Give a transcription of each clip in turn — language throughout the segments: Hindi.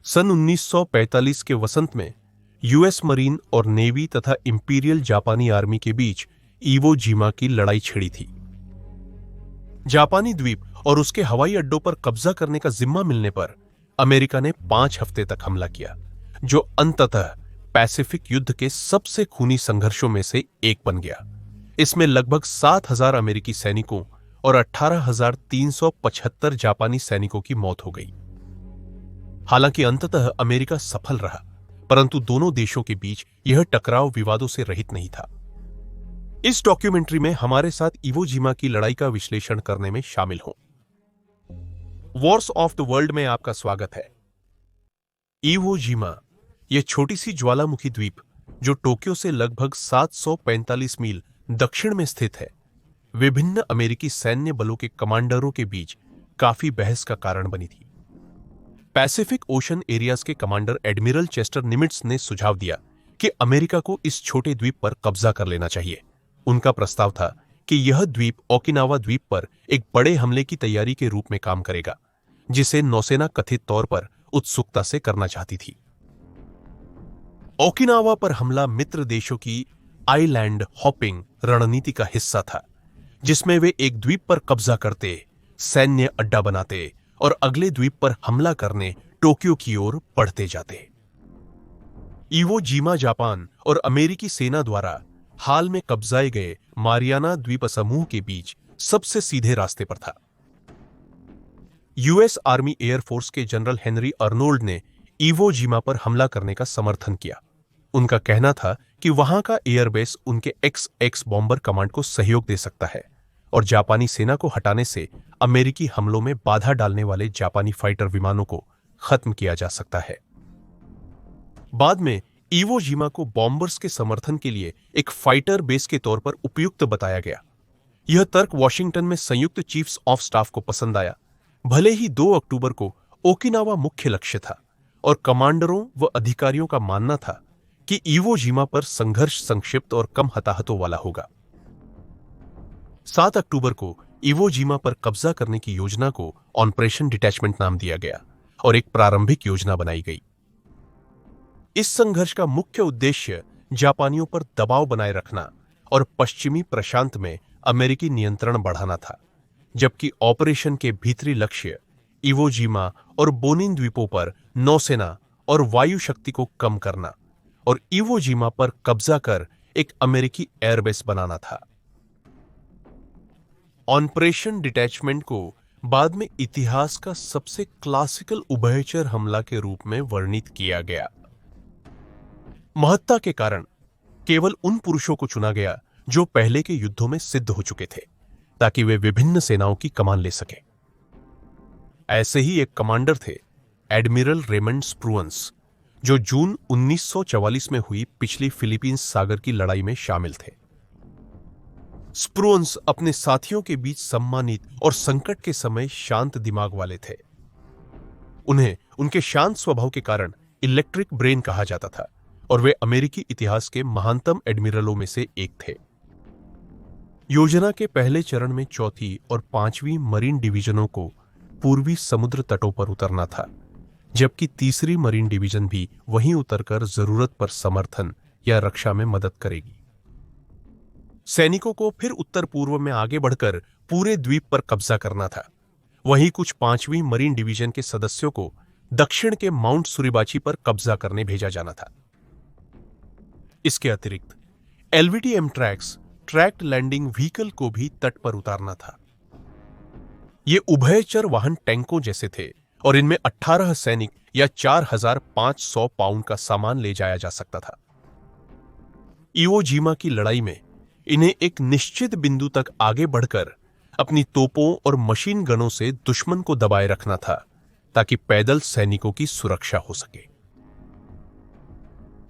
सन 1945 के वसंत में यूएस मरीन और नेवी तथा इंपीरियल जापानी आर्मी के बीच इवो जिमा की लड़ाई छिड़ी थी। जापानी द्वीप और उसके हवाई अड्डों पर कब्जा करने का जिम्मा मिलने पर अमेरिका ने 5 हफ्ते तक हमला किया, जो अंततः पैसिफिक युद्ध के सबसे खूनी संघर्षों में से एक बन गया। इसमें लगभग 7,000 अमेरिकी सैनिकों और 18,375 जापानी सैनिकों की मौत हो गई। हालांकि अंततः अमेरिका सफल रहा, परंतु दोनों देशों के बीच यह टकराव विवादों से रहित नहीं था। इस डॉक्यूमेंट्री में हमारे साथ इवो जिमा की लड़ाई का विश्लेषण करने में शामिल हों। वॉर्स ऑफ द वर्ल्ड में आपका स्वागत है। इवो जिमा यह छोटी सी ज्वालामुखी द्वीप, जो टोक्यो से लगभग 745 मील दक्षिण में स्थित है, विभिन्न अमेरिकी सैन्य बलों के कमांडरों के बीच काफी बहस का कारण बनी थी। पैसिफिक ओशन एरियाज के कमांडर एडमिरल चेस्टर निमिट्ज ने सुझाव दिया कि अमेरिका को इस छोटे द्वीप पर कब्जा कर लेना चाहिए। उनका प्रस्ताव था कि यह द्वीप ओकिनावा द्वीप पर एक बड़े हमले की तैयारी के रूप में काम करेगा, जिसे नौसेना कथित तौर पर उत्सुकता से करना चाहती थी। ओकिनावा पर हमला मित्र देशों की आइलैंड हॉपिंग रणनीति का हिस्सा था, जिसमें वे एक द्वीप पर कब्जा करते, सैन्य अड्डा बनाते और अगले द्वीप पर हमला करने टोक्यो की ओर बढ़ते जाते। इवो जिमा जापान और अमेरिकी सेना द्वारा हाल में कब्जाए गए मारियाना द्वीप समूह के बीच सबसे सीधे रास्ते पर था। यूएस आर्मी एयरफोर्स के जनरल हेनरी अर्नोल्ड ने इवो जिमा पर हमला करने का समर्थन किया। उनका कहना था कि वहां का एयरबेस उनके XX बॉम्बर कमांड को सहयोग दे सकता है और जापानी सेना को हटाने से अमेरिकी हमलों में बाधा डालने वाले जापानी फाइटर विमानों को खत्म किया जा सकता है। बाद में इवो जिमा को बॉम्बर्स के समर्थन के लिए एक फाइटर बेस के तौर पर उपयुक्त बताया गया। यह तर्क वॉशिंगटन में संयुक्त चीफ्स ऑफ स्टाफ को पसंद आया, भले ही 2 अक्टूबर को ओकिनावा मुख्य लक्ष्य था और कमांडरों व अधिकारियों का मानना था कि इवो जिमा पर संघर्ष संक्षिप्त और कम हताहतों वाला होगा। 7 अक्टूबर को इवो जिमा पर कब्जा करने की योजना को ऑपरेशन डिटैचमेंट नाम दिया गया और एक प्रारंभिक योजना बनाई गई। इस संघर्ष का मुख्य उद्देश्य जापानियों पर दबाव बनाए रखना और पश्चिमी प्रशांत में अमेरिकी नियंत्रण बढ़ाना था, जबकि ऑपरेशन के भीतरी लक्ष्य इवो जिमा और बोनिन द्वीपों पर नौसेना और वायु शक्ति को कम करना और इवो जिमा पर कब्जा कर एक अमेरिकी एयरबेस बनाना था। ऑपरेशन डिटैचमेंट को बाद में इतिहास का सबसे क्लासिकल उभयचर हमला के रूप में वर्णित किया गया। महत्ता के कारण केवल उन पुरुषों को चुना गया जो पहले के युद्धों में सिद्ध हो चुके थे, ताकि वे विभिन्न सेनाओं की कमान ले सके। ऐसे ही एक कमांडर थे एडमिरल रेमंड स्प्रूअन्स, जो जून 1944 में हुई पिछली फिलीपींस सागर की लड़ाई में शामिल थे। स्प्रूअन्स अपने साथियों के बीच सम्मानित और संकट के समय शांत दिमाग वाले थे। उन्हें उनके शांत स्वभाव के कारण इलेक्ट्रिक ब्रेन कहा जाता था और वे अमेरिकी इतिहास के महानतम एडमिरलों में से एक थे। योजना के पहले चरण में 4वीं और 5वीं मरीन डिवीजनों को पूर्वी समुद्र तटों पर उतरना था, जबकि 3री मरीन डिवीजन भी वहीं उतरकर जरूरत पर समर्थन या रक्षा में मदद करेगी। सैनिकों को फिर उत्तर पूर्व में आगे बढ़कर पूरे द्वीप पर कब्जा करना था। वहीं कुछ 5वीं मरीन डिवीजन के सदस्यों को दक्षिण के माउंट सुरिबाची पर कब्जा करने भेजा जाना था। इसके अतिरिक्त LVT एमट्रैक्स ट्रैक्ड लैंडिंग व्हीकल को भी तट पर उतारना था। ये उभयचर वाहन टैंकों जैसे थे और इनमें 18 सैनिक या 4,500 पाउंड का सामान ले जाया जा सकता था। इवो जिमा की लड़ाई में इन्हें एक निश्चित बिंदु तक आगे बढ़कर अपनी तोपों और मशीन गनों से दुश्मन को दबाए रखना था, ताकि पैदल सैनिकों की सुरक्षा हो सके।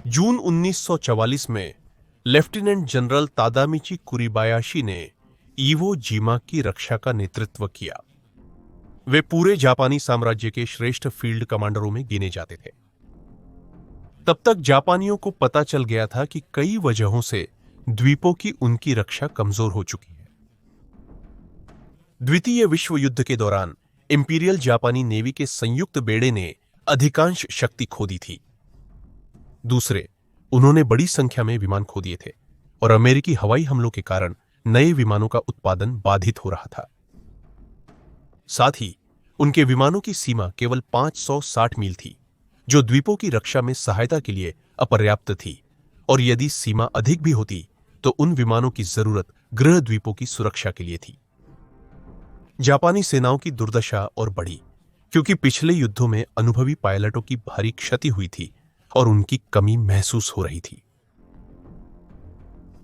जून 1944 में लेफ्टिनेंट जनरल तादामिची कुरिबायाशी ने इवो जिमा की रक्षा का नेतृत्व किया। वे पूरे जापानी साम्राज्य के श्रेष्ठ फील्ड कमांडरों में गिने जाते थे। तब तक जापानियों को पता चल गया था कि कई वजहों से द्वीपों की उनकी रक्षा कमजोर हो चुकी है। द्वितीय विश्व युद्ध के दौरान इंपीरियल जापानी नेवी के संयुक्त बेड़े ने अधिकांश शक्ति खो दी थी। दूसरे, उन्होंने बड़ी संख्या में विमान खो दिए थे और अमेरिकी हवाई हमलों के कारण नए विमानों का उत्पादन बाधित हो रहा था। साथ ही उनके विमानों की सीमा केवल 560 मील थी, जो द्वीपों की रक्षा में सहायता के लिए अपर्याप्त थी, और यदि सीमा अधिक भी होती तो उन विमानों की जरूरत गृह द्वीपों की सुरक्षा के लिए थी। जापानी सेनाओं की दुर्दशा और बढ़ी क्योंकि पिछले युद्धों में अनुभवी पायलटों की भारी क्षति हुई थी और उनकी कमी महसूस हो रही थी।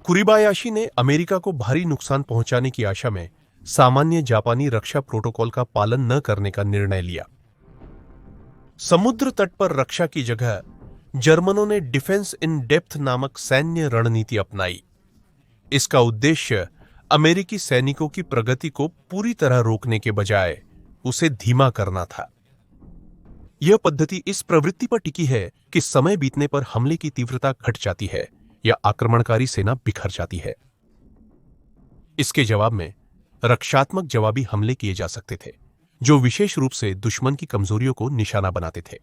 कुरिबायाशी ने अमेरिका को भारी नुकसान पहुंचाने की आशा में सामान्य जापानी रक्षा प्रोटोकॉल का पालन न करने का निर्णय लिया। समुद्र तट पर रक्षा की जगह जर्मनों ने डिफेंस इन डेप्थ नामक सैन्य रणनीति अपनाई। इसका उद्देश्य अमेरिकी सैनिकों की प्रगति को पूरी तरह रोकने के बजाय उसे धीमा करना था। यह पद्धति इस प्रवृत्ति पर टिकी है कि समय बीतने पर हमले की तीव्रता घट जाती है या आक्रमणकारी सेना बिखर जाती है। इसके जवाब में रक्षात्मक जवाबी हमले किए जा सकते थे, जो विशेष रूप से दुश्मन की कमजोरियों को निशाना बनाते थे।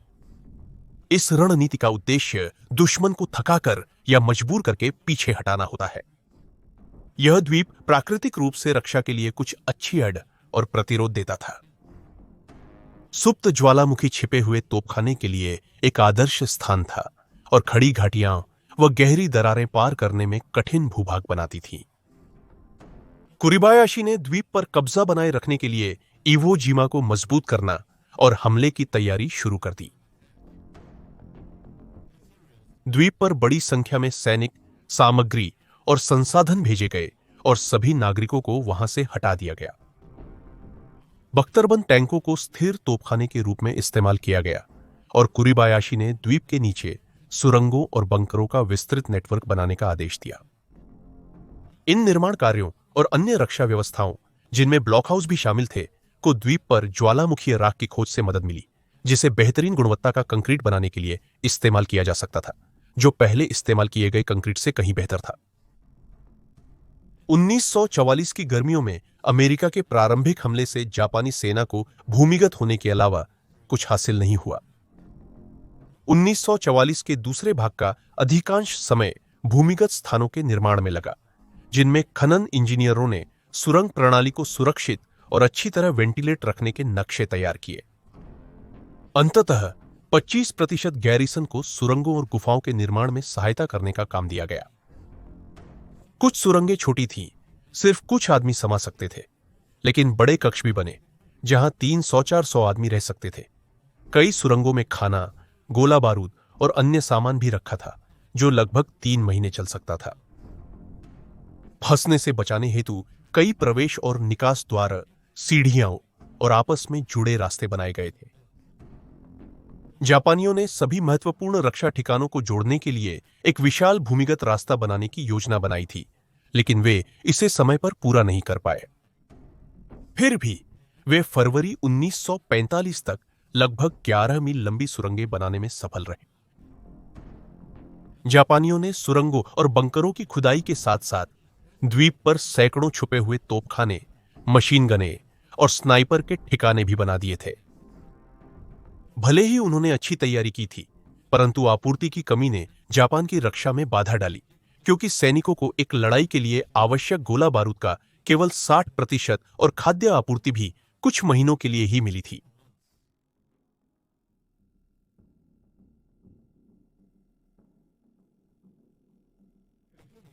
इस रणनीति का उद्देश्य दुश्मन को थकाकर या मजबूर करके पीछे हटाना होता है। यह द्वीप प्राकृतिक रूप से रक्षा के लिए कुछ अच्छी अड़ और प्रतिरोध देता था। सुप्त ज्वालामुखी छिपे हुए तोपखाने के लिए एक आदर्श स्थान था और खड़ी घाटियां व गहरी दरारें पार करने में कठिन भूभाग बनाती थीं। कुरिबायाशी ने द्वीप पर कब्जा बनाए रखने के लिए इवो जिमा को मजबूत करना और हमले की तैयारी शुरू कर दी। द्वीप पर बड़ी संख्या में सैनिक, सामग्री और संसाधन भेजे गए और सभी नागरिकों को वहां से हटा दिया गया। बख्तरबंद टैंकों को स्थिर तोपखाने के रूप में इस्तेमाल किया गया और कुरिबायाशी ने द्वीप के नीचे सुरंगों और बंकरों का विस्तृत नेटवर्क बनाने का आदेश दिया। इन निर्माण कार्यों और अन्य रक्षा व्यवस्थाओं, जिनमें ब्लॉक हाउस भी शामिल थे, को द्वीप पर ज्वालामुखीय राख की खोज से मदद मिली, जिसे बेहतरीन गुणवत्ता का कंक्रीट बनाने के लिए इस्तेमाल किया जा सकता था, जो पहले इस्तेमाल किए गए कंक्रीट से कहीं बेहतर था। 1944 की गर्मियों में अमेरिका के प्रारंभिक हमले से जापानी सेना को भूमिगत होने के अलावा कुछ हासिल नहीं हुआ। 1944 के दूसरे भाग का अधिकांश समय भूमिगत स्थानों के निर्माण में लगा, जिनमें खनन इंजीनियरों ने सुरंग प्रणाली को सुरक्षित और अच्छी तरह वेंटिलेट रखने के नक्शे तैयार किए। अंततः 25% गैरिसन को सुरंगों और गुफाओं के निर्माण में सहायता करने का काम दिया गया। कुछ सुरंगें छोटी थीं, सिर्फ कुछ आदमी समा सकते थे, लेकिन बड़े कक्ष भी बने जहां 300-400 आदमी रह सकते थे। कई सुरंगों में खाना, गोला बारूद और अन्य सामान भी रखा था, जो लगभग 3 महीने चल सकता था। फंसने से बचाने हेतु कई प्रवेश और निकास द्वार, सीढ़ियां और आपस में जुड़े रास्ते बनाए गए थे। जापानियों ने सभी महत्वपूर्ण रक्षा ठिकानों को जोड़ने के लिए एक विशाल भूमिगत रास्ता बनाने की योजना बनाई थी, लेकिन वे इसे समय पर पूरा नहीं कर पाए। फिर भी वे फरवरी 1945 तक लगभग 11 मील लंबी सुरंगें बनाने में सफल रहे। जापानियों ने सुरंगों और बंकरों की खुदाई के साथ साथ द्वीप पर सैकड़ों छुपे हुए तोपखाने, मशीन गने और स्नाइपर के ठिकाने भी बना दिए थे। भले ही उन्होंने अच्छी तैयारी की थी, परंतु आपूर्ति की कमी ने जापान की रक्षा में बाधा डाली, क्योंकि सैनिकों को एक लड़ाई के लिए आवश्यक गोला बारूद का केवल 60% और खाद्य आपूर्ति भी कुछ महीनों के लिए ही मिली थी।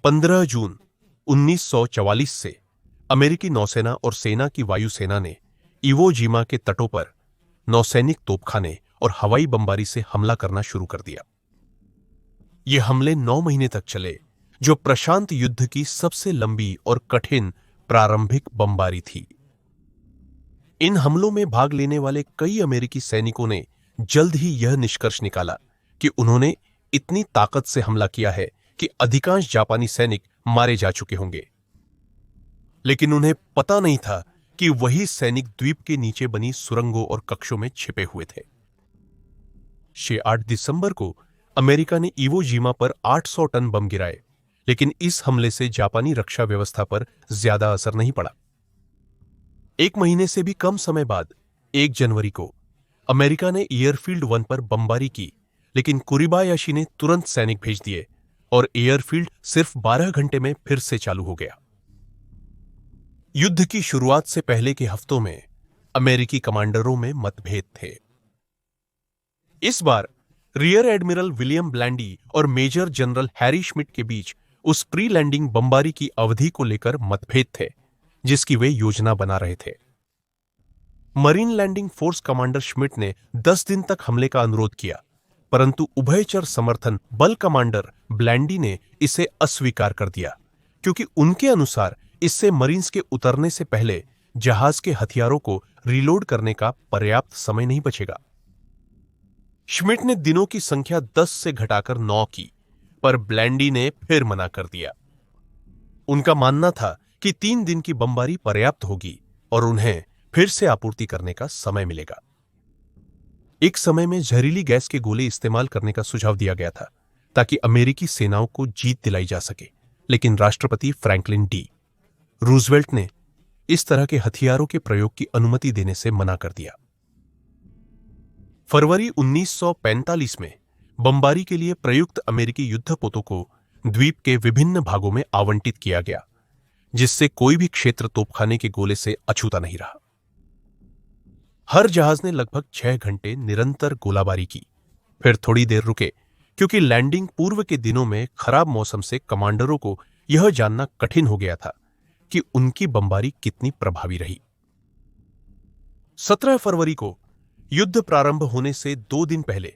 पंद्रह जून 1944 से अमेरिकी नौसेना और सेना की वायुसेना ने इवो जिमा के तटों पर नौसैनिक तोपखाने और हवाई बमबारी से हमला करना शुरू कर दिया। ये हमले 9 महीने तक चले, जो प्रशांत युद्ध की सबसे लंबी और कठिन प्रारंभिक बमबारी थी। इन हमलों में भाग लेने वाले कई अमेरिकी सैनिकों ने जल्द ही यह निष्कर्ष निकाला कि उन्होंने इतनी ताकत से हमला किया है कि अधिकांश जापानी सैनिक मारे जा चुके होंगे। लेकिन उन्हें पता नहीं था कि वही सैनिक द्वीप के नीचे बनी सुरंगों और कक्षों में छिपे हुए थे। 8 दिसंबर को अमेरिका ने इवो जिमा पर 800 टन बम गिराए, लेकिन इस हमले से जापानी रक्षा व्यवस्था पर ज्यादा असर नहीं पड़ा। 1 महीने से भी कम समय बाद 1 जनवरी को अमेरिका ने एयरफील्ड 1 पर बमबारी की, लेकिन कुरिबायाशी ने तुरंत सैनिक भेज दिए और एयरफील्ड सिर्फ 12 घंटे में फिर से चालू हो गया। युद्ध की शुरुआत से पहले के हफ्तों में अमेरिकी कमांडरों में मतभेद थे। इस बार रियर एडमिरल विलियम ब्लैंडी और मेजर जनरल हैरी श्मिट के बीच उस प्री लैंडिंग बमबारी की अवधि को लेकर मतभेद थे, जिसकी वे योजना बना रहे थे। Marine landing force commander Schmidt ने 10 दिन तक हमले का अनुरोध किया, परंतु उभयचर समर्थन बल कमांडर ब्लैंडी ने इसे अस्वीकार कर दिया, क्योंकि उनके अनुसार इससे मरीन्स के उतरने से पहले जहाज के हथियारों को रीलोड करने का पर्याप्त समय नहीं बचेगा। श्मिट ने दिनों की संख्या 10 से घटाकर 9 की, पर ब्लैंडी ने फिर मना कर दिया। उनका मानना था कि 3 दिन की बमबारी पर्याप्त होगी और उन्हें फिर से आपूर्ति करने का समय मिलेगा। एक समय में जहरीली गैस के गोले इस्तेमाल करने का सुझाव दिया गया था ताकि अमेरिकी सेनाओं को जीत दिलाई जा सके, लेकिन राष्ट्रपति फ्रैंकलिन डी रूजवेल्ट ने इस तरह के हथियारों के प्रयोग की अनुमति देने से मना कर दिया। फरवरी 1945 में बमबारी के लिए प्रयुक्त अमेरिकी युद्धपोतों को द्वीप के विभिन्न भागों में आवंटित किया गया, जिससे कोई भी क्षेत्र तोपखाने के गोले से अछूता नहीं रहा। हर जहाज ने लगभग 6 घंटे निरंतर गोलाबारी की, फिर थोड़ी देर रुके, क्योंकि लैंडिंग पूर्व के दिनों में खराब मौसम से कमांडरों को यह जानना कठिन हो गया था कि उनकी बमबारी कितनी प्रभावी रही। 17 फरवरी को युद्ध प्रारंभ होने से 2 दिन पहले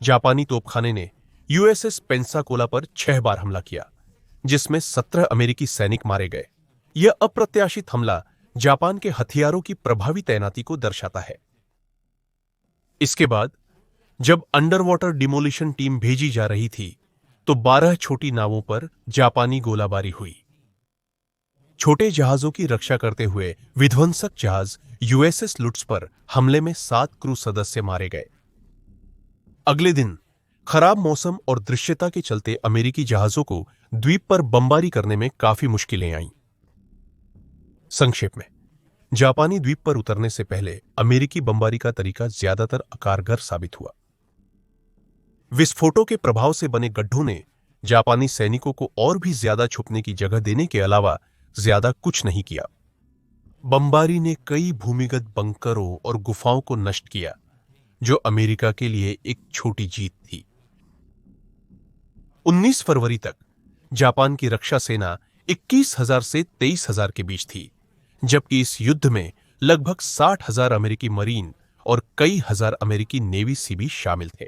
जापानी तोपखाने ने यूएसएस पेंसाकोला पर 6 बार हमला किया, जिसमें 17 अमेरिकी सैनिक मारे गए। यह अप्रत्याशित हमला जापान के हथियारों की प्रभावी तैनाती को दर्शाता है। इसके बाद जब अंडर वाटर डिमोलिशन टीम भेजी जा रही थी, तो 12 छोटी नावों पर जापानी गोलाबारी हुई। छोटे जहाजों की रक्षा करते हुए विध्वंसक जहाज यूएसएस लुट्स पर हमले में 7 क्रू सदस्य मारे गए। अगले दिन खराब मौसम और दृश्यता के चलते अमेरिकी जहाजों को द्वीप पर बमबारी करने में काफी मुश्किलें आईं। संक्षेप में, जापानी द्वीप पर उतरने से पहले अमेरिकी बमबारी का तरीका ज्यादातर कारगर साबित हुआ। विस्फोटों के प्रभाव से बने गड्ढों ने जापानी सैनिकों को और भी ज्यादा छुपने की जगह देने के अलावा ज्यादा कुछ नहीं किया। बमबारी ने कई भूमिगत बंकरों और गुफाओं को नष्ट किया, जो अमेरिका के लिए एक छोटी जीत थी। 19 फरवरी तक जापान की रक्षा सेना 21,000 से 23,000 के बीच थी, जबकि इस युद्ध में लगभग 60,000 अमेरिकी मरीन और कई हजार अमेरिकी नेवी सीबी शामिल थे।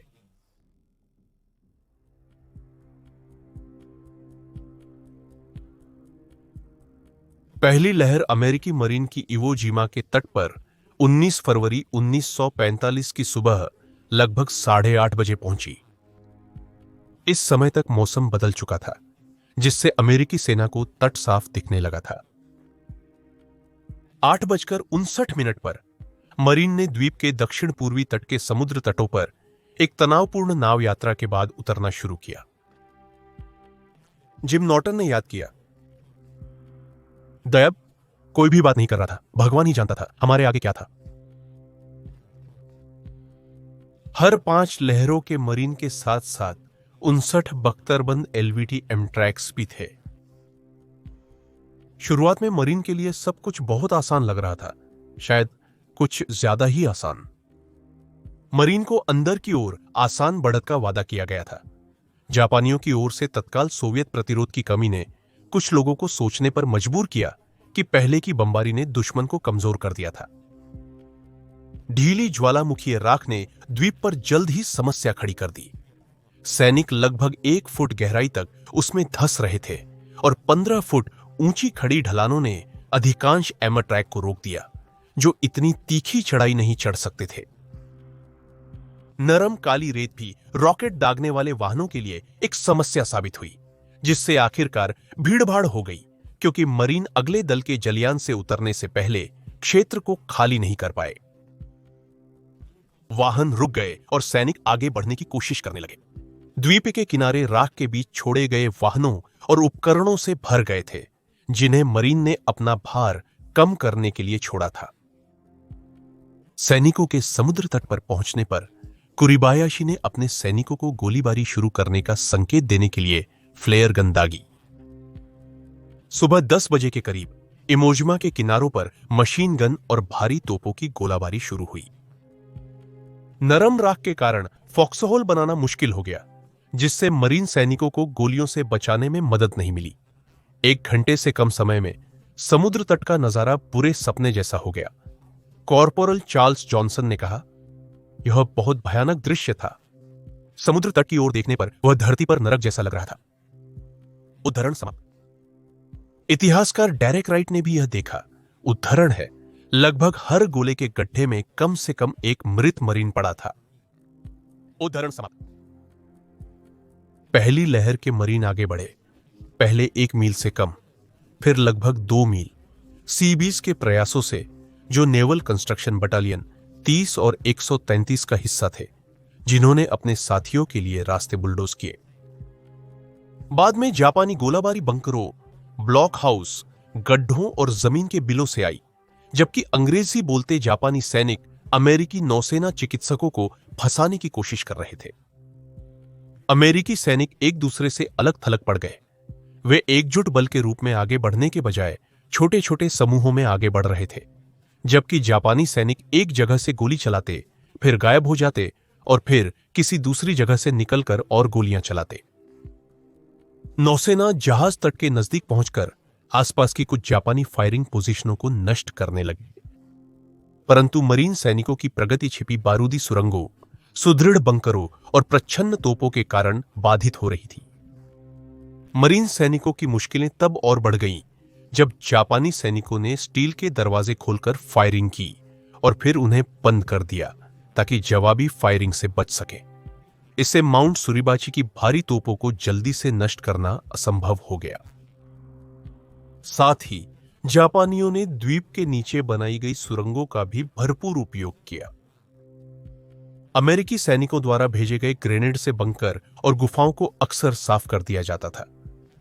पहली लहर अमेरिकी मरीन की इवो जिमा के तट पर 19 फरवरी 1945 की सुबह लगभग 8:30 बजे पहुंची। इस समय तक मौसम बदल चुका था, जिससे अमेरिकी सेना को तट साफ दिखने लगा था। 8:59 पर मरीन ने द्वीप के दक्षिण पूर्वी तट के समुद्र तटों पर एक तनावपूर्ण नाव यात्रा के बाद उतरना शुरू किया। जिम नॉर्टन ने याद किया, दयाब कोई भी बात नहीं कर रहा था, भगवान ही जानता था हमारे आगे क्या था। हर 5 लहरों के मरीन के साथ साथ 59 बख्तरबंद एलवीटी एमट्रैक्स भी थे। शुरुआत में मरीन के लिए सब कुछ बहुत आसान लग रहा था, शायद कुछ ज्यादा ही आसान। मरीन को अंदर की ओर आसान बढ़त का वादा किया गया था। जापानियों की ओर से तत्काल सोवियत प्रतिरोध की कमी ने कुछ लोगों को सोचने पर मजबूर किया कि पहले की बमबारी ने दुश्मन को कमजोर कर दिया था। ढीली ज्वालामुखी राख ने द्वीप पर जल्द ही समस्या खड़ी कर दी। सैनिक लगभग 1 फुट गहराई तक उसमें धंस रहे थे और 15 फुट ऊंची खड़ी ढलानों ने अधिकांश एमट्रैक को रोक दिया, जो इतनी तीखी चढ़ाई नहीं चढ़ सकते थे। नरम काली रेत भी रॉकेट दागने वाले वाहनों के लिए एक समस्या साबित हुई, जिससे आखिरकार भीड़भाड़ हो गई, क्योंकि मरीन अगले दल के जलयान से उतरने से पहले क्षेत्र को खाली नहीं कर पाए। वाहन रुक गए और सैनिक आगे बढ़ने की कोशिश करने लगे। द्वीप के किनारे राख के बीच छोड़े गए वाहनों और उपकरणों से भर गए थे, जिन्हें मरीन ने अपना भार कम करने के लिए छोड़ा था। सैनिकों के समुद्र तट पर पहुंचने पर कुरिबायाशी ने अपने सैनिकों को गोलीबारी शुरू करने का संकेत देने के लिए फ्लेयर गन दागी। सुबह 10 बजे के करीब इमोजिमा के किनारों पर मशीन गन और भारी तोपों की गोलाबारी शुरू हुई। नरम राख के कारण फॉक्सहोल बनाना मुश्किल हो गया, जिससे मरीन सैनिकों को गोलियों से बचाने में मदद नहीं मिली। 1 घंटे से कम समय में समुद्र तट का नजारा बुरे सपने जैसा हो गया। कॉर्पोरल चार्ल्स जॉनसन ने कहा, यह बहुत भयानक दृश्य था। समुद्र तट की ओर देखने पर वह धरती पर नरक जैसा लग रहा था। उद्धरण समाप्त। इतिहासकार डेरेक राइट ने भी यह देखा। उद्धरण है, लगभग हर गोले के गड्ढे में कम से कम एक मृत मरीन पड़ा था। उद्धरण समाप्त। पहली लहर के मरीन आगे बढ़े, पहले 1 मील से कम, फिर लगभग 2 मील। सीबीज के प्रयासों से, जो नेवल कंस्ट्रक्शन बटालियन 30 और 133 का हिस्सा थे, जिन्होंने अपने साथियों के लिए रास्ते बुलडोज किए। बाद में जापानी गोलाबारी बंकरों, ब्लॉक हाउस, गड्ढों और जमीन के बिलों से आई, जबकि अंग्रेजी बोलते जापानी सैनिक अमेरिकी नौसेना चिकित्सकों को फंसाने की कोशिश कर रहे थे। अमेरिकी सैनिक एक दूसरे से अलग थलग पड़ गए। वे एकजुट बल के रूप में आगे बढ़ने के बजाय छोटे छोटे समूहों में आगे बढ़ रहे थे, जबकि जापानी सैनिक एक जगह से गोली चलाते, फिर गायब हो जाते और फिर किसी दूसरी जगह से निकलकर और गोलियां चलाते। नौसेना जहाज तट के नजदीक पहुंचकर आसपास की कुछ जापानी फायरिंग पोजीशनों को नष्ट करने लगी, परंतु मरीन सैनिकों की प्रगति छिपी बारूदी सुरंगों, सुदृढ़ बंकरों और प्रच्छन्न तोपों के कारण बाधित हो रही थी। मरीन सैनिकों की मुश्किलें तब और बढ़ गईं जब जापानी सैनिकों ने स्टील के दरवाजे खोलकर फायरिंग की और फिर उन्हें बंद कर दिया ताकि जवाबी फायरिंग से बच सके। इससे माउंट सुरिबाची की भारी तोपों को जल्दी से नष्ट करना असंभव हो गया। साथ ही जापानियों ने द्वीप के नीचे बनाई गई सुरंगों का भी भरपूर उपयोग किया। अमेरिकी सैनिकों द्वारा भेजे गए ग्रेनेड से बंकर और गुफाओं को अक्सर साफ कर दिया जाता था,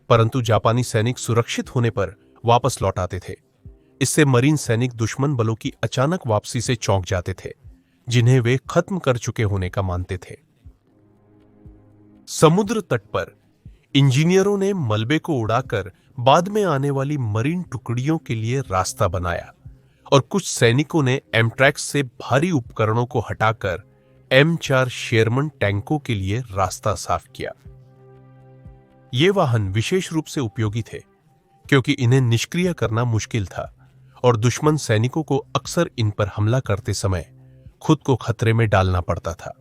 परंतु जापानी सैनिक सुरक्षित होने पर वापस लौट आते थे। इससे मरीन सैनिक दुश्मन बलों की अचानक वापसी से चौंक जाते थे, जिन्हें वे खत्म कर चुके होने का मानते थे। समुद्र तट पर इंजीनियरों ने मलबे को उड़ाकर बाद में आने वाली मरीन टुकड़ियों के लिए रास्ता बनाया और कुछ सैनिकों ने एमट्रैक्स से भारी उपकरणों को हटाकर M4 शेरमन टैंकों के लिए रास्ता साफ किया। ये वाहन विशेष रूप से उपयोगी थे क्योंकि इन्हें निष्क्रिय करना मुश्किल था और दुश्मन सैनिकों को अक्सर इन पर हमला करते समय खुद को खतरे में डालना पड़ता था।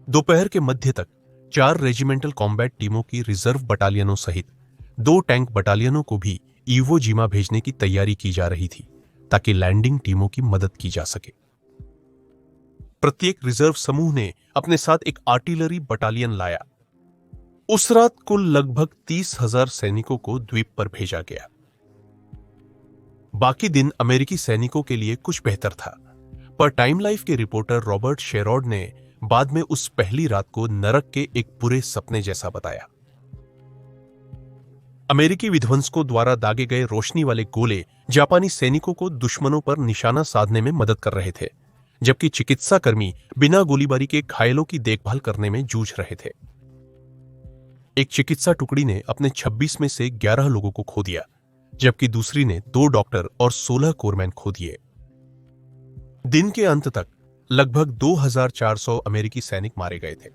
दोपहर के मध्य तक 4 रेजिमेंटल कॉम्बैट टीमों की रिजर्व बटालियनों सहित 2 टैंक बटालियनों को भी इवो जिमा भेजने की तैयारी की जा रही थी ताकि लैंडिंग टीमों की मदद की जा सके। प्रत्येक रिजर्व समूह ने अपने साथ एक आर्टिलरी बटालियन लाया। उस रात कुल लगभग 30,000 सैनिकों को द्वीप पर भेजा गया। बाकी दिन अमेरिकी सैनिकों के लिए कुछ बेहतर था, पर टाइम लाइफ के रिपोर्टर रॉबर्ट शेरॉड ने बाद में उस पहली रात को नरक के एक बुरे सपने जैसा बताया। अमेरिकी विध्वंसकों द्वारा दागे गए रोशनी वाले गोले जापानी सैनिकों को दुश्मनों पर निशाना साधने में मदद कर रहे थे, जबकि चिकित्सा कर्मी बिना गोलीबारी के घायलों की देखभाल करने में जूझ रहे थे। एक चिकित्सा टुकड़ी ने अपने 26 में से 11 लोगों को खो दिया, जबकि दूसरी ने 2 डॉक्टर और 16 कोरमैन खो दिए। दिन के अंत तक लगभग 2400 अमेरिकी सैनिक मारे गए थे।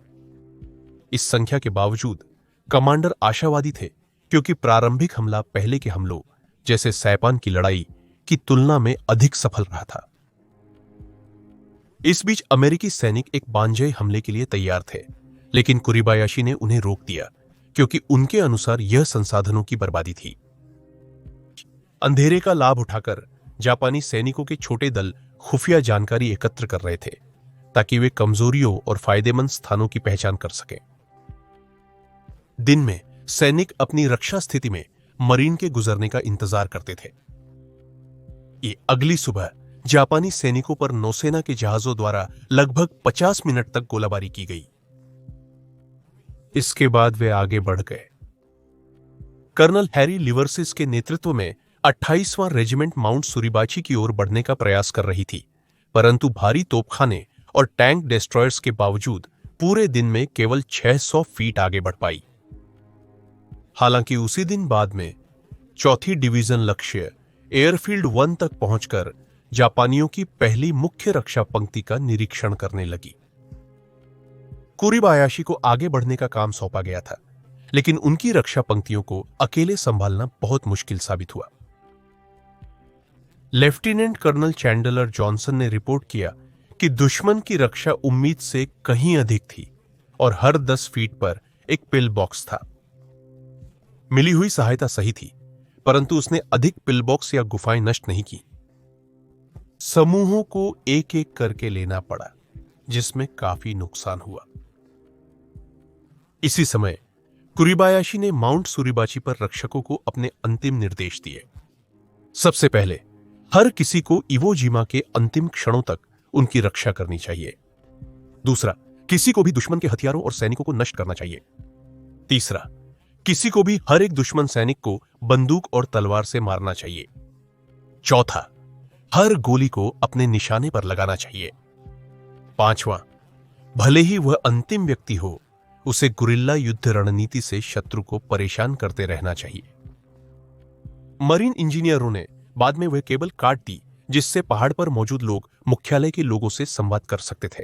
इस संख्या के बावजूद कमांडर आशावादी थे, क्योंकि प्रारंभिक हमला पहले के हमलों जैसे सैपान की लड़ाई की तुलना में अधिक सफल रहा था। इस बीच अमेरिकी सैनिक एक बांझे हमले के लिए तैयार थे, लेकिन कुरिबायाशी ने उन्हें रोक दिया क्योंकि उनके अनुसार यह संसाधनों की बर्बादी थी। अंधेरे का लाभ उठाकर जापानी सैनिकों के छोटे दल खुफिया जानकारी एकत्र कर रहे थे ताकि वे कमजोरियों और फायदेमंद स्थानों की पहचान कर सकें। दिन में सैनिक अपनी रक्षा स्थिति में मरीन के गुजरने का इंतजार करते थे। ये अगली सुबह जापानी सैनिकों पर नौसेना के जहाजों द्वारा लगभग 50 मिनट तक गोलाबारी की गई। इसके बाद वे आगे बढ़ गए। कर्नल हैरी लिवर्सिस के नेतृत्व में 28वां रेजिमेंट माउंट सुरिबाची की ओर बढ़ने का प्रयास कर रही थी, परंतु भारी तोपखाने और टैंक डिस्ट्रॉयर्स के बावजूद पूरे दिन में केवल 600 फीट आगे बढ़ पाई। हालांकि उसी दिन बाद में चौथी डिवीजन लक्ष्य एयरफील्ड 1 तक पहुंचकर जापानियों की पहली मुख्य रक्षा पंक्ति का निरीक्षण करने लगी। कुरिबायाशी को आगे बढ़ने का काम सौंपा गया था, लेकिन उनकी रक्षा पंक्तियों को अकेले संभालना बहुत मुश्किल साबित हुआ। लेफ्टिनेंट कर्नल चैंडलर जॉनसन ने रिपोर्ट किया कि दुश्मन की रक्षा उम्मीद से कहीं अधिक थी और हर 10 फीट पर एक पिल बॉक्स था। मिली हुई सहायता सही थी, परंतु उसने अधिक पिल बॉक्स या गुफाएं नष्ट नहीं की। समूहों को एक एक करके लेना पड़ा, जिसमें काफी नुकसान हुआ। इसी समय कुरिबायाशी ने माउंट सुरिबाची पर रक्षकों को अपने अंतिम निर्देश दिए। सबसे पहले हर किसी को इवो जिमा के अंतिम क्षणों तक उनकी रक्षा करनी चाहिए। दूसरा, किसी को भी दुश्मन के हथियारों और सैनिकों को नष्ट करना चाहिए। तीसरा, किसी को भी हर एक दुश्मन सैनिक को बंदूक और तलवार से मारना चाहिए। चौथा, हर गोली को अपने निशाने पर लगाना चाहिए। पांचवां, भले ही वह अंतिम व्यक्ति हो, उसे गुरिल्ला युद्ध रणनीति से शत्रु को परेशान करते रहना चाहिए। मरीन इंजीनियरों ने बाद में वह केबल काट दी जिससे पहाड़ पर मौजूद लोग मुख्यालय के लोगों से संवाद कर सकते थे।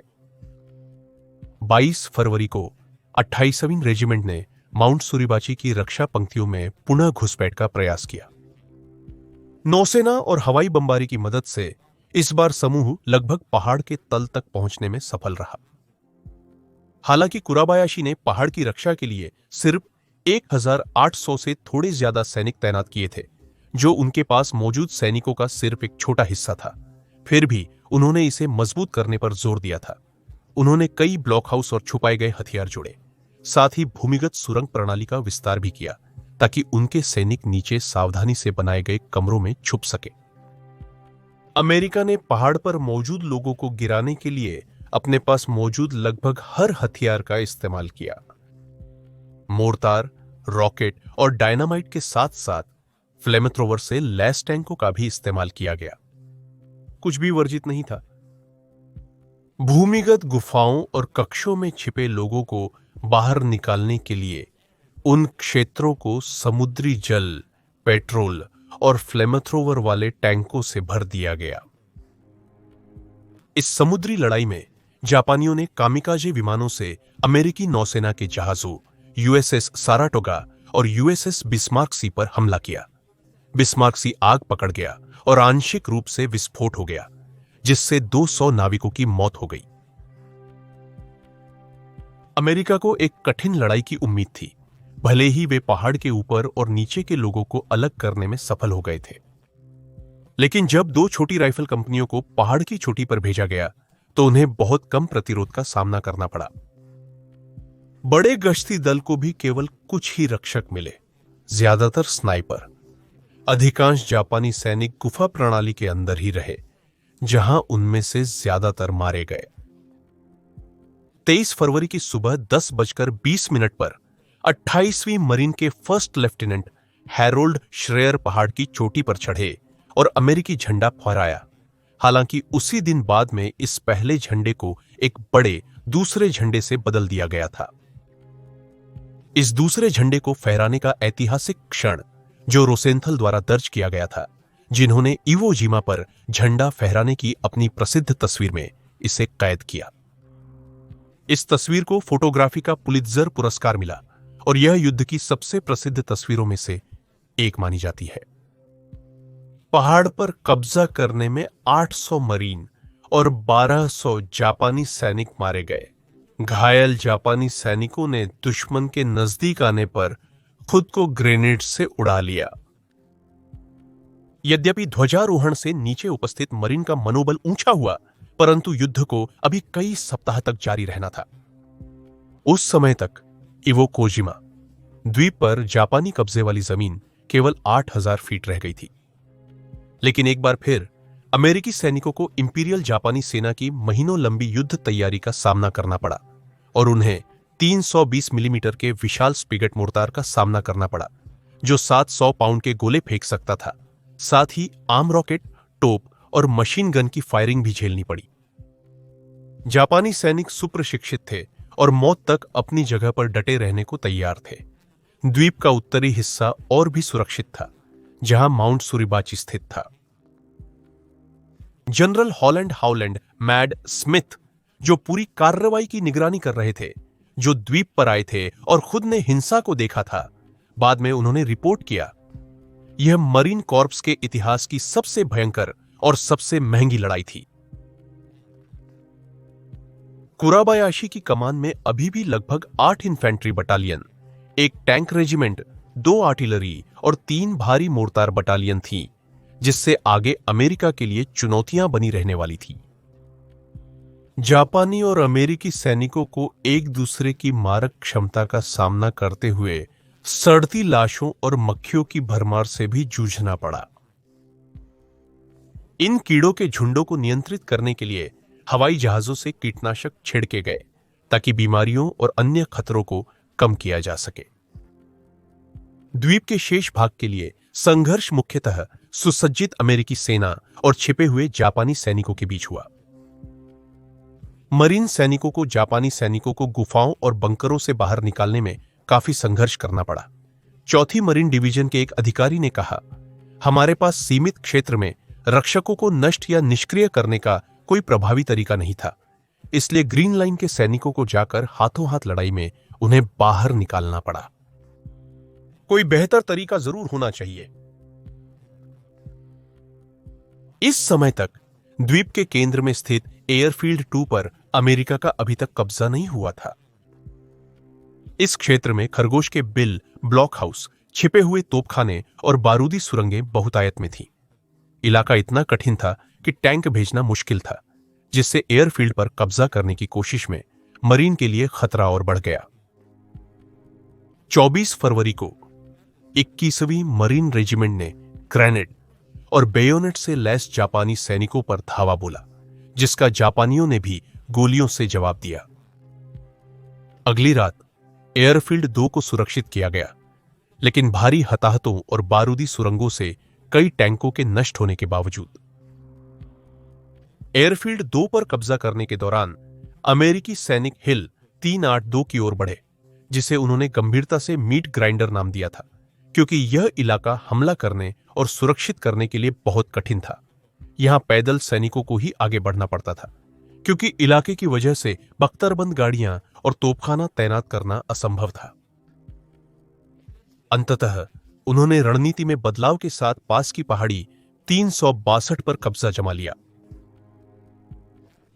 22 फरवरी को 28वीं रेजिमेंट ने माउंट सुरिबाची की रक्षा पंक्तियों में पुनः घुसपैठ का प्रयास किया। नौसेना और हवाई बमबारी की मदद से इस बार समूह लगभग पहाड़ के तल तक पहुंचने में सफल रहा। हालांकि कुरिबायाशी ने पहाड़ की रक्षा के लिए सिर्फ 1800 से थोड़े ज्यादा सैनिक तैनात किए थे, जो उनके पास मौजूद सैनिकों का सिर्फ एक छोटा हिस्सा था। फिर भी उन्होंने इसे मजबूत करने पर जोर दिया था। उन्होंने कई ब्लॉक हाउस और छुपाए गए हथियार जोड़े, साथ ही भूमिगत सुरंग प्रणाली का विस्तार भी किया ताकि उनके सैनिक नीचे सावधानी से बनाए गए कमरों में छुप सके। अमेरिका ने पहाड़ पर मौजूद लोगों को गिराने के लिए अपने पास मौजूद लगभग हर हथियार का इस्तेमाल किया। मोर्टार, रॉकेट और डायनामाइट के साथ साथ फ्लेमथ्रोवर से लैस टैंकों का भी इस्तेमाल किया गया। कुछ भी वर्जित नहीं था। भूमिगत गुफाओं और कक्षों में छिपे लोगों को बाहर निकालने के लिए उन क्षेत्रों को समुद्री जल, पेट्रोल और फ्लेमथ्रोवर वाले टैंकों से भर दिया गया। इस समुद्री लड़ाई में जापानियों ने कामिकाजे विमानों से अमेरिकी नौसेना के जहाजों यूएसएस साराटोगा और यूएसएस बिस्मार्क सी पर हमला किया। बिस्मार्क सी आग पकड़ गया और आंशिक रूप से विस्फोट हो गया, जिससे 200 नाविकों की मौत हो गई। अमेरिका को एक कठिन लड़ाई की उम्मीद थी, भले ही वे पहाड़ के ऊपर और नीचे के लोगों को अलग करने में सफल हो गए थे। लेकिन जब 2 छोटी राइफल कंपनियों को पहाड़ की चोटी पर भेजा गया तो उन्हें बहुत कम प्रतिरोध का सामना करना पड़ा। बड़े गश्ती दल को भी केवल कुछ ही रक्षक मिले, ज्यादातर स्नाइपर। अधिकांश जापानी सैनिक गुफा प्रणाली के अंदर ही रहे, जहां उनमें से ज्यादातर मारे गए। 23 फरवरी की सुबह 10:20 पर 28वीं मरीन के फर्स्ट लेफ्टिनेंट हैरोल्ड श्रेयर पहाड़ की चोटी पर चढ़े और अमेरिकी झंडा फहराया। हालांकि उसी दिन बाद में इस पहले झंडे को एक बड़े दूसरे झंडे से बदल दिया गया था। इस दूसरे झंडे को फहराने का ऐतिहासिक क्षण जो रोसेंथल द्वारा दर्ज किया गया था, जिन्होंने इवो जिमा पर झंडा फहराने की अपनी प्रसिद्ध तस्वीर में इसे कैद किया। इस तस्वीर को फोटोग्राफी का पुलित्जर पुरस्कार मिला और यह युद्ध की सबसे प्रसिद्ध तस्वीरों में से एक मानी जाती है। पहाड़ पर कब्जा करने में 800 मरीन और 1200 जापानी सैनिक मारे गए। घायल जापानी सैनिकों ने दुश्मन के नजदीक आने पर खुद को ग्रेनेड से उड़ा लिया। यद्यपि ध्वजारोहण से नीचे उपस्थित मरीन का मनोबल ऊंचा हुआ, परंतु युद्ध को अभी कई सप्ताह तक जारी रहना था। उस समय तक इवो कोजिमा द्वीप पर जापानी कब्जे वाली जमीन केवल 8000 फीट रह गई थी। लेकिन एक बार फिर अमेरिकी सैनिकों को इंपीरियल जापानी सेना की महीनों लंबी युद्ध तैयारी का सामना करना पड़ा और उन्हें 320 मिलीमीटर के विशाल स्पिगट मोर्टार का सामना करना पड़ा, जो 700 पाउंड के गोले फेंक सकता था। साथ ही आर्म रॉकेट, तोप और मशीन गन की फायरिंग भी झेलनी पड़ी। जापानी सैनिक सुप्रशिक्षित थे और मौत तक अपनी जगह पर डटे रहने को तैयार थे। द्वीप का उत्तरी हिस्सा और भी सुरक्षित था, जहां माउंट सुरिबाची स्थित था। General Holland Howland mad Smith, जो पूरी कार्रवाई की निगरानी कर रहे थे, जो द्वीप पर आए थे और खुद ने हिंसा को देखा था, बाद में उन्होंने रिपोर्ट किया, यह मरीन कॉर्प्स के इतिहास की सबसे भयंकर और सबसे महंगी लड़ाई थी। कुराबायाशी की कमान में अभी भी लगभग 8 इन्फेंट्री बटालियन, एक टैंक रेजिमेंट, 2 आर्टिलरी और 3 भारी मोर्टार बटालियन थी, जिससे आगे अमेरिका के लिए चुनौतियां बनी रहने वाली थी। जापानी और अमेरिकी सैनिकों को एक दूसरे की मारक क्षमता का सामना करते हुए सड़ती लाशों और मक्खियों की भरमार से भी जूझना पड़ा। इन कीड़ों के झुंडों को नियंत्रित करने के लिए हवाई जहाजों से कीटनाशक छिड़के गए, ताकि बीमारियों और अन्य खतरों को कम किया जा सके। द्वीप के शेष भाग के लिए संघर्ष मुख्यतः सुसज्जित अमेरिकी सेना और छिपे हुए जापानी सैनिकों के बीच हुआ। मरीन सैनिकों को जापानी सैनिकों को गुफाओं और बंकरों से बाहर निकालने में काफी संघर्ष करना पड़ा। चौथी मरीन डिवीजन के एक अधिकारी ने कहा, हमारे पास सीमित क्षेत्र में रक्षकों को नष्ट या निष्क्रिय करने का कोई प्रभावी तरीका नहीं था, इसलिए ग्रीन लाइन के सैनिकों को जाकर हाथों हाथ लड़ाई में उन्हें बाहर निकालना पड़ा। कोई बेहतर तरीका जरूर होना चाहिए। इस समय तक द्वीप के केंद्र में स्थित एयरफील्ड 2 पर अमेरिका का अभी तक कब्जा नहीं हुआ था। इस क्षेत्र में खरगोश के बिल, ब्लॉक हाउस, छिपे हुए तोपखाने और बारूदी सुरंगें बहुतायत में थीं। इलाका इतना कठिन था कि टैंक भेजना मुश्किल था, जिससे एयरफील्ड पर कब्जा करने की कोशिश में मरीन के लिए खतरा और बढ़ गया। 24 फरवरी को 21वीं मरीन रेजिमेंट ने ग्रेनेड और बेयोनेट से लैस जापानी सैनिकों पर धावा बोला, जिसका जापानियों ने भी गोलियों से जवाब दिया। अगली रात एयरफील्ड 2 को सुरक्षित किया गया, लेकिन भारी हताहतों और बारूदी सुरंगों से कई टैंकों के नष्ट होने के बावजूद एयरफील्ड 2 पर कब्जा करने के दौरान अमेरिकी सैनिक हिल 382 की ओर बढ़े, जिसे उन्होंने गंभीरता से मीट ग्राइंडर नाम दिया था, क्योंकि यह इलाका हमला करने और सुरक्षित करने के लिए बहुत कठिन था। यहां पैदल सैनिकों को ही आगे बढ़ना पड़ता था, क्योंकि इलाके की वजह से बख्तरबंद गाड़ियां और तोपखाना तैनात करना असंभव था। अंततः उन्होंने रणनीति में बदलाव के साथ पास की पहाड़ी 362 पर कब्जा जमा लिया।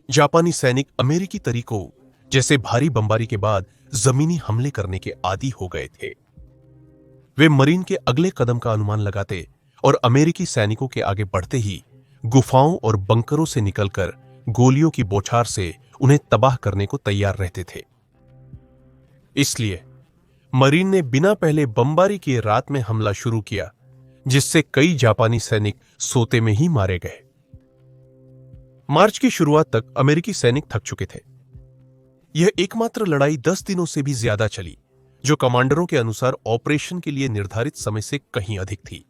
जापानी सैनिक अमेरिकी तरीकों जैसे भारी बमबारी के बाद जमीनी हमले करने के आदी हो गए थे। वे मरीन के अगले कदम का अनुमान लगाते और अमेरिकी सैनिकों के आगे बढ़ते ही गुफाओं और बंकरों से निकलकर गोलियों की बौछार से उन्हें तबाह करने को तैयार रहते थे। इसलिए मरीन ने बिना पहले बमबारी किए रात में हमला शुरू किया, जिससे कई जापानी सैनिक सोते में ही मारे गए। मार्च की शुरुआत तक अमेरिकी सैनिक थक चुके थे। यह एकमात्र लड़ाई 10 दिनों से भी ज्यादा चली, जो कमांडरों के अनुसार ऑपरेशन के लिए निर्धारित समय से कहीं अधिक थी।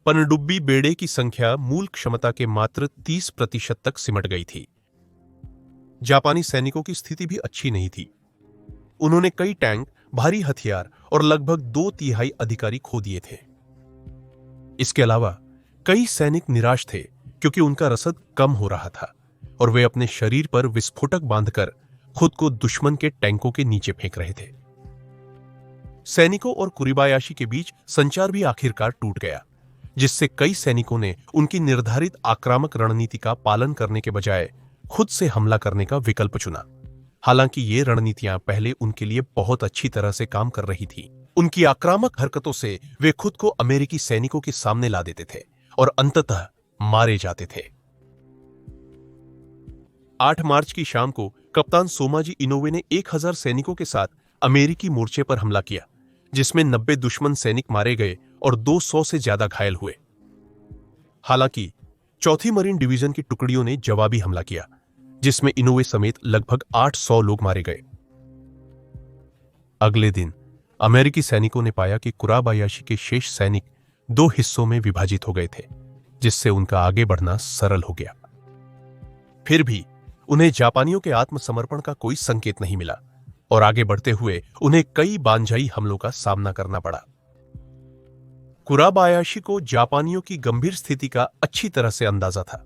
पनडुब्बी बेड़े की संख्या मूल क्षमता के मात्र 30% तक सिमट गई थी। जापानी सैनिकों की स्थिति भी अच्छी नहीं थी। उन्होंने कई टैंक, भारी हथियार और लगभग 2/3 अधिकारी खो दिए थे। इसके अलावा कई सैनिक निराश थे, क्योंकि उनका रसद कम हो रहा था और वे अपने शरीर पर विस्फोटक बांधकर खुद को दुश्मन के टैंकों के नीचे फेंक रहे थे। सैनिकों और कुरिबायाशी के बीच संचार भी आखिरकार टूट गया, जिससे कई सैनिकों ने उनकी निर्धारित आक्रामक रणनीति का पालन करने के बजाय खुद से हमला करने का विकल्प चुना। हालांकि ये रणनीतियां पहले उनके लिए बहुत अच्छी तरह से काम कर रही थी। उनकी आक्रामक हरकतों से वे खुद को अमेरिकी सैनिकों के सामने ला देते थे और अंततः मारे जाते थे। 8 मार्च की शाम को कप्तान सोमाजी इनोवे ने 1000 सैनिकों के साथ अमेरिकी मोर्चे पर हमला किया, जिसमें 90 दुश्मन सैनिक मारे गए और 200 से ज्यादा घायल हुए। हालांकि चौथी मरीन डिवीजन की टुकड़ियों ने जवाबी हमला किया, जिसमें इनोवे समेत लगभग 800 लोग मारे गए। अगले दिन अमेरिकी सैनिकों ने पाया कि कुराबायाशी के शेष सैनिक 2 हिस्सों में विभाजित हो गए थे, जिससे उनका आगे बढ़ना सरल हो गया। फिर भी उन्हें जापानियों के आत्मसमर्पण का कोई संकेत नहीं मिला और आगे बढ़ते हुए उन्हें कई बानजाई हमलों का सामना करना पड़ा। कुराबायाशी को जापानियों की गंभीर स्थिति का अच्छी तरह से अंदाजा था।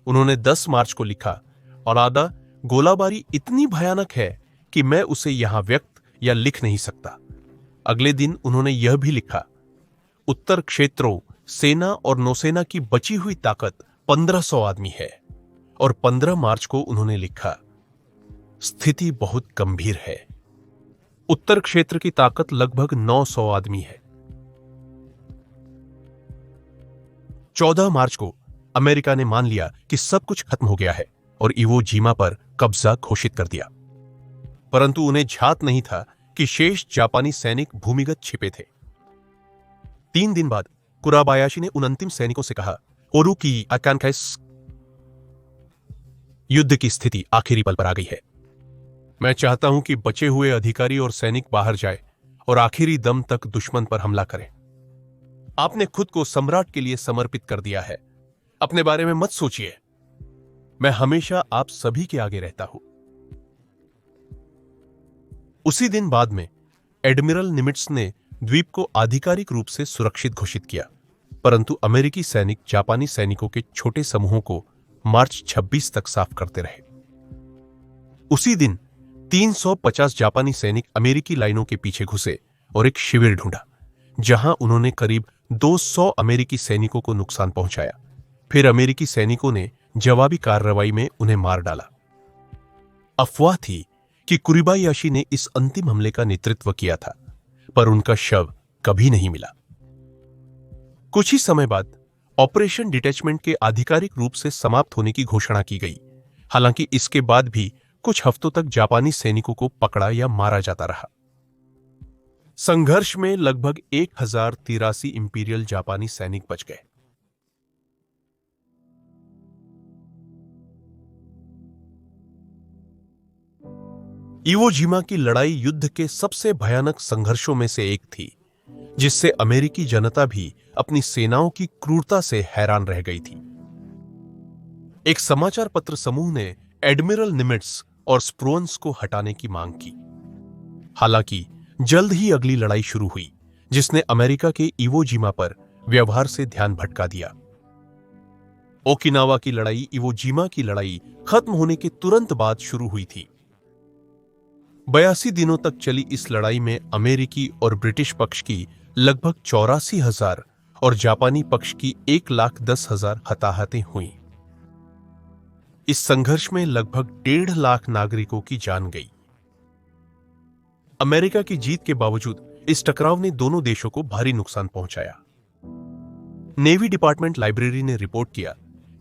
उन्होंने 10 मार्च को लिखा, औलादा, गोलाबारी इतनी भयानक है कि मैं उसे यहां व्यक्त या लिख नहीं सकता। अगले दिन उन्होंने यह भी लिखा, उत्तर क्षेत्रों, सेना और नौसेना की बची हुई ताकत 1500 आदमी है। और 15 मार्च को उन्होंने लिखा, स्थिति बहुत गंभीर है। उत्तर क्षेत्र की ताकत लगभग 900 आदमी है। 14 मार्च को अमेरिका ने मान लिया कि सब कुछ खत्म हो गया है और इवो जिमा पर कब्जा घोषित कर दिया। परंतु उन्हें झात नहीं था कि शेष जापानी सैनिक भूमिगत छिपे थे। 3 दिन बाद कुराबायाशी ने उन अंतिम सैनिकों से कहा, ओरुकी अकानकाइस, युद्ध की स्थिति आखिरी पल पर आ गई है। मैं चाहता हूं कि बचे हुए अधिकारी और सैनिक बाहर जाए और आखिरी दम तक दुश्मन पर हमला करें। आपने खुद को सम्राट के लिए समर्पित कर दिया है। अपने बारे में मत सोचिए। मैं हमेशा आप सभी के आगे रहता हूं। उसी दिन बाद में एडमिरल निमिट्स ने द्वीप को आधिकारिक रूप से सुरक्षित घोषित किया, परंतु अमेरिकी सैनिक जापानी सैनिकों के छोटे समूहों को मार्च 26 तक साफ करते रहे। उसी दिन 350 जापानी सैनिक अमेरिकी लाइनों के पीछे घुसे और एक शिविर ढूंढा, जहां उन्होंने करीब 200 अमेरिकी सैनिकों को नुकसान पहुंचाया। फिर अमेरिकी सैनिकों ने जवाबी कार्रवाई में उन्हें मार डाला। अफवाह थी कि कुरिबायाशी ने इस अंतिम हमले का नेतृत्व किया था, पर उनका शव कभी नहीं मिला। कुछ ही समय बाद ऑपरेशन डिटैचमेंट के आधिकारिक रूप से समाप्त होने की घोषणा की गई। हालांकि इसके बाद भी कुछ हफ्तों तक जापानी सैनिकों को पकड़ा या मारा जाता रहा। संघर्ष में लगभग 1083 इंपीरियल जापानी सैनिक बच गए। इवो जिमा की लड़ाई युद्ध के सबसे भयानक संघर्षों में से एक थी, जिससे अमेरिकी जनता भी अपनी सेनाओं की क्रूरता से हैरान रह गई थी। एक समाचार पत्र समूह ने एडमिरल निमिट्स और स्प्रोन्स को हटाने की मांग की। हालांकि जल्द ही अगली लड़ाई शुरू हुई, जिसने अमेरिका के इवो जिमा पर व्यवहार से ध्यान भटका दिया। ओकिनावा की लड़ाई इवो जिमा की लड़ाई खत्म होने के तुरंत बाद शुरू हुई थी। 82 दिनों तक चली इस लड़ाई में अमेरिकी और ब्रिटिश पक्ष की लगभग 84,000 और जापानी पक्ष की 1,10,000 हताहतें हुईं। इस संघर्ष में लगभग 1.5 लाख नागरिकों की जान गई। अमेरिका की जीत के बावजूद इस टकराव ने दोनों देशों को भारी नुकसान पहुंचाया। नेवी डिपार्टमेंट लाइब्रेरी ने रिपोर्ट किया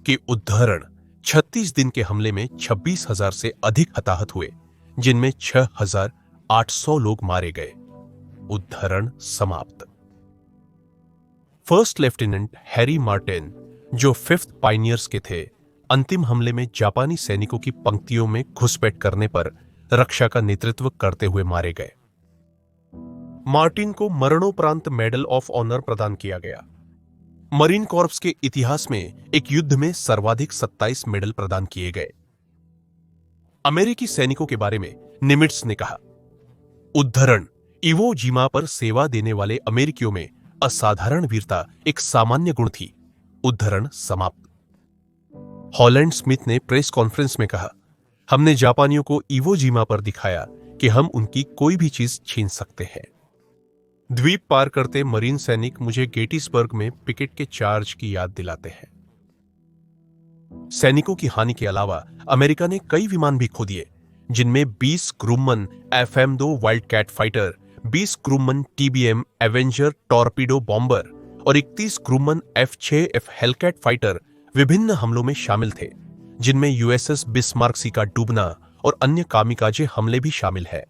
कि उद्धरण 36 दिन के हमले में 26,000 से अधिक हताहत हुए, जिनमें 6,800 लोग मारे गए। उद्धरण समाप्त। फर्स्ट लेफ्टिनेंट हैरी मार्टिन, जो 5th पाइनियर्स के थे, अंतिम हमले में जापानी सैनिकों की पंक्तियों में घुसपैठ करने पर रक्षा का नेतृत्व करते हुए मारे गए। मार्टिन को मरणोपरांत मेडल ऑफ ऑनर प्रदान किया गया। मरीन कॉर्प्स के इतिहास में एक युद्ध में सर्वाधिक 27 मेडल प्रदान किए गए। अमेरिकी सैनिकों के बारे में निमिट्स ने कहा, उद्धरण इवो जिमा पर सेवा देने वाले अमेरिकियों में असाधारण वीरता एक सामान्य गुण थी। उद्धरण समाप्त। हॉलैंड स्मिथ ने प्रेस कॉन्फ्रेंस में कहा, हमने जापानियों को इवो जिमा पर दिखाया कि हम उनकी कोई भी चीज छीन सकते हैं। द्वीप पार करते मरीन सैनिक मुझे गेटिसबर्ग में पिकेट के चार्ज की याद दिलाते हैं। सैनिकों की हानि के अलावा अमेरिका ने कई विमान भी खो दिए, जिनमें 20 Grumman FM-2 Wildcat fighter, 20 Grumman TBM Avenger torpedo bomber और 31 ग्रुमन F-6F हेलकैट फाइटर विभिन्न हमलों में शामिल थे, जिनमें USS बिस्मार्क सी का डूबना और अन्य कामिकाजे हमले भी शामिल है।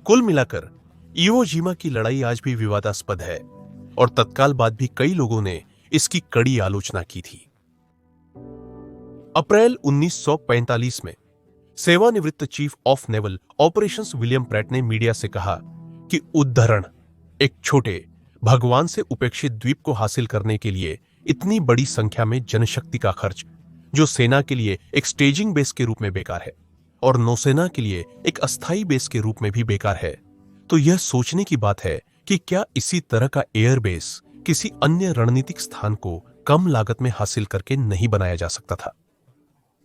कुल मिलाकर इवो जिमा की लड़ाई आज भी विवादास्पद है और तत्काल बाद भी कई लोगों ने इसकी कड़ी आलोचना की थी। अप्रैल 1945 में सेवानिवृत्त chief of naval operations William Pratt ने मीडिया से कहा कि उद्धरण एक छोटे, भगवान से उपेक्षित द्वीप को हासिल करने के लिए इतनी बड़ी संख्या में जनशक्ति का खर्च, जो सेना के लिए एक स्टेजिंग बेस के रूप में बेकार है और नौसेना के लिए एक अस्थायी बेस के रूप में भी बेकार है, तो यह सोचने की बात है कि क्या इसी तरह का एयरबेस किसी अन्य रणनीतिक स्थान को कम लागत में हासिल करके नहीं बनाया जा सकता था।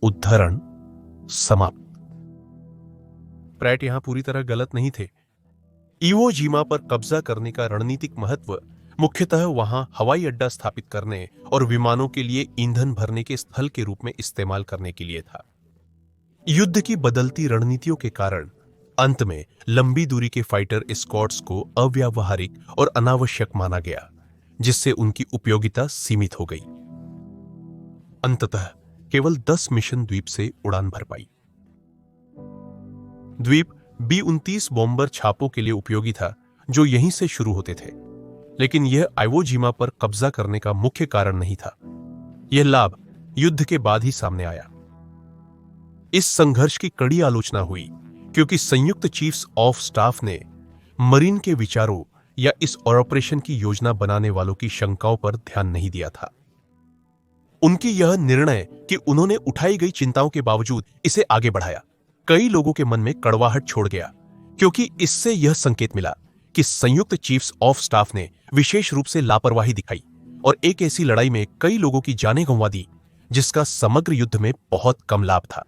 उद्धरण समाप्त। प्रैट यहां पूरी तरह गलत नहीं थे। इवो जिमा पर कब्जा करने का रणनीतिक महत्व मुख्यतः वहां हवाई अड्डा स्थापित करने और विमानों के लिए ईंधन भरने के स्थल के रूप में इस्तेमाल करने के लिए था। युद्ध की बदलती रणनीतियों के कारण अंत में लंबी दूरी के फाइटर एस्कॉर्ट्स को अव्यावहारिक और अनावश्यक माना गया, जिससे उनकी उपयोगिता सीमित हो गई। अंततः केवल 10 मिशन द्वीप से उड़ान भर पाई। द्वीप B-29 बॉम्बर छापों के लिए उपयोगी था, जो यहीं से शुरू होते थे, लेकिन यह आइवो जिमा पर कब्जा करने का मुख्य कारण नहीं था। यह लाभ युद्ध के बाद ही सामने आया। इस संघर्ष की कड़ी आलोचना हुई क्योंकि संयुक्त चीफ्स ऑफ स्टाफ ने मरीन के विचारों या इस ऑपरेशन की योजना बनाने वालों की शंकाओं पर ध्यान नहीं दिया था। उनकी यह निर्णय कि उन्होंने उठाई गई चिंताओं के बावजूद इसे आगे बढ़ाया, कई लोगों के मन में कड़वाहट छोड़ गया, क्योंकि इससे यह संकेत मिला कि संयुक्त चीफ्स ऑफ स्टाफ ने विशेष रूप से लापरवाही दिखाई और एक ऐसी लड़ाई में कई लोगों की जानें गंवा दी जिसका समग्र युद्ध में बहुत कम लाभ था।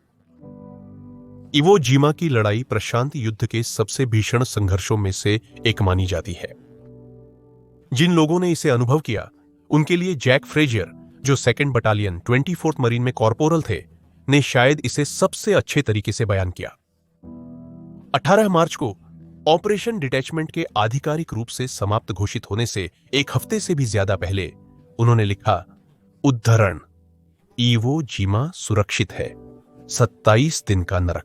इवो जिमा की लड़ाई प्रशांत युद्ध के सबसे भीषण संघर्षों में से एक मानी जाती है। जिन लोगों ने इसे अनुभव किया, उनके लिए जैक फ्रेजियर, जो 2nd बटालियन 24th मरीन में कॉर्पोरल थे, ने शायद इसे सबसे अच्छे तरीके से बयान किया। 18 मार्च को ऑपरेशन डिटैचमेंट के आधिकारिक रूप से समाप्त घोषित होने से एक हफ्ते से भी ज्यादा पहले उन्होंने लिखा, उद्धरण, इवो जिमा सुरक्षित है, 27 दिन का नरक।